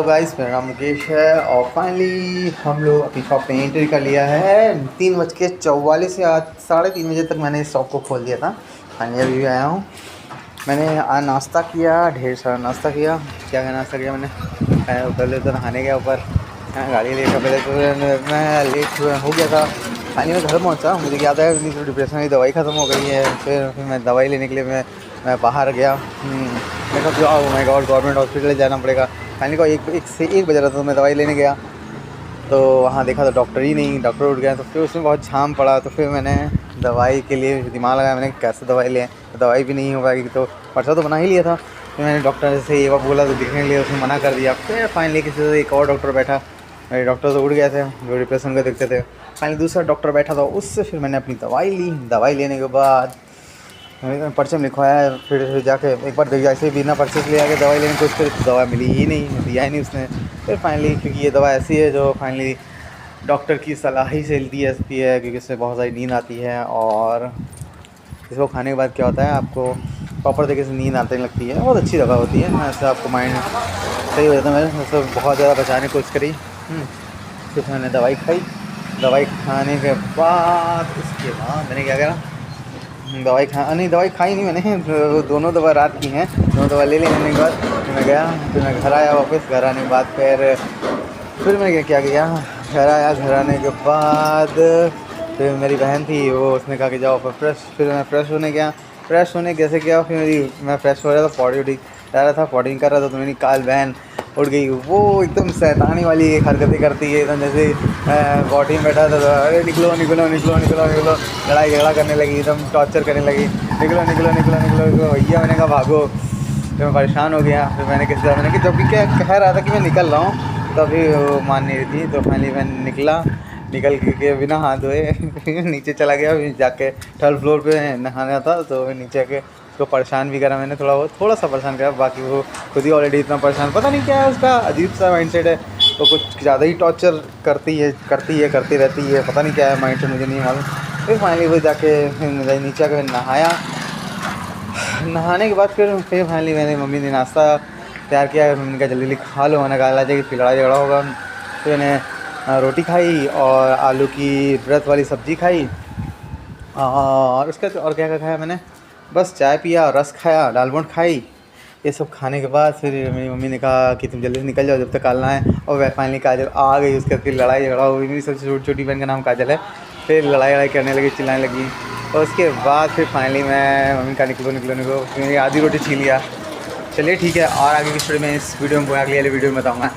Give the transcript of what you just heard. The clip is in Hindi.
गाइस, मेरा नाम मुकेश है और फाइनली हम लोग अपनी शॉप पे एंट्री कर लिया है। 3:44 या 3:30 बजे तक मैंने इस शॉप को खोल दिया था। फाइनली अभी भी आया हूँ। मैंने आज नाश्ता किया, ढेर सारा नाश्ता किया। क्या क्या नाश्ता किया मैंने? पहले तो नहाने गया ऊपर, गाड़ी लेट था। पहले तो मैं लेट हो गया था। फाइनली मैं घर पहुँचा। मुझे याद है मेरी डिप्रेशन की दवाई ख़त्म हो गई है। फिर मैं दवाई लेने के लिए मैं बाहर गया। मैं कहा oh my God, government hospital जाना पड़ेगा। फाइनली को एक बज रहा था तो मैं दवाई लेने गया, तो वहाँ देखा तो डॉक्टर ही नहीं, डॉक्टर उठ गया। तो फिर उसमें बहुत झाम पड़ा। तो फिर मैंने दवाई के लिए दिमाग लगाया, मैंने कैसे दवाई लें, तो दवाई भी नहीं हो पाएगी। तो पर्चा तो बना ही लिया था। फिर मैंने डॉक्टर से ये बात बोला तो देखने के लिए उसने मना कर दिया। फिर फाइनली किसी से एक और डॉक्टर बैठा। मेरे डॉक्टर तो उड़ गए थे जो डिप्रेशन को देखते थे। फाइनली दूसरा डॉक्टर बैठा था, उससे फिर मैंने अपनी दवाई ली। दवाई लेने के बाद पर्चे में लिखवाया। फिर जाके एक बार जैसे बिना पर्चे से ले आके दवाई लेने की कोशिश करी तो दवा मिली ही नहीं, दिया ही नहीं उसने। फिर फाइनली क्योंकि ये दवा ऐसी है जो फाइनली डॉक्टर की सलाह ही से दी जाती है, क्योंकि इससे बहुत सारी नींद आती है और इसको खाने के बाद क्या होता है, आपको प्रॉपर तरीके से नींद आने लगती है। बहुत अच्छी दवा होती है, ऐसे आपको माइंड सही हो जाता है। मैंने उससे बहुत ज़्यादा बचाने की कोशिश करी। फिर मैंने दवाई खाई। दवाई खाने के बाद उसके बाद मैंने क्या करा, दवाई खाई नहीं मैंने। दोनों दवा रात की हैं। दोनों दवा ले लेने के बाद फिर मैं गया। फिर मैं घर आया वापस। घर आने के बाद फिर मैंने क्या किया, घर आया। घर आने के बाद फिर मेरी बहन थी, वो उसने कहा कि जाओ फिर मैं फ्रेश होने गया। फ्रेश होने कैसे गया, फिर मैं फ्रेश हो रहा था, पॉटी उठी जा रहा था, पॉटिंग कर रहा था, तो मेरी काल बहन उठ गई। वो एकदम शैतानी वाली एक हरकतें करती है एकदम, जैसे बॉडी में बैठा था तो अरे निकलो निकलो निकलो निकलो निकलो, लड़ाई झगड़ा करने लगी, एकदम टॉर्चर करने लगी। निकलो निकलो निकलो निकलो निकलो भैया। मैंने कहा भागो। फिर मैं परेशान हो गया। फिर मैंने कि जब भी क्या कह रहा था कि मैं निकल रहा हूँ, तभी वो मान नहीं रही थी। तो फाइनली मैं निकल के बिना हाथ धोए नीचे चला गया। फिर जाके थर्ड फ्लोर पे नहाना था, तो नीचे के उसको परेशान भी करा मैंने, थोड़ा सा परेशान करा। बाकी वो खुद ही ऑलरेडी इतना परेशान, पता नहीं क्या है उसका, अजीब सा माइंडसेट है। तो कुछ ज़्यादा ही टॉर्चर करती रहती है। पता नहीं क्या है माइंडसेट, मुझे नहीं मालूम। फिर फाइनली वो जाके नीचे आकर नहाया। नहाने के बाद फिर फाइनली मैंने मम्मी ने नाश्ता तैयार किया। मम्मी का जल्दी खा लो, मैंने कहा जाएगी फिर लड़ाई झगड़ा होगा। फिर मैंने रोटी खाई और आलू की व्रत वाली सब्ज़ी खाई। और उसके और क्या क्या खाया मैंने, बस चाय पिया, रस खाया, दाल मोठ खाई। ये सब खाने के बाद फिर मेरी मम्मी ने कहा कि तुम जल्दी से निकल जाओ, जब तक कालना है। और वह फाइनली काजल आ गई। उसके बाद फिर लड़ाई झगड़ा हुई। मेरी सबसे छोटी बहन का नाम काजल है। फिर लड़ाई करने लगी, चिल्लाने लगी। और उसके बाद फिर फाइनली मैं मम्मी का निकलो फिर मेरी आधी रोटी छीन लिया। चलिए ठीक है, और आगे की स्टोरी में इस वीडियो में अगली वाली वीडियो में बताऊँगा।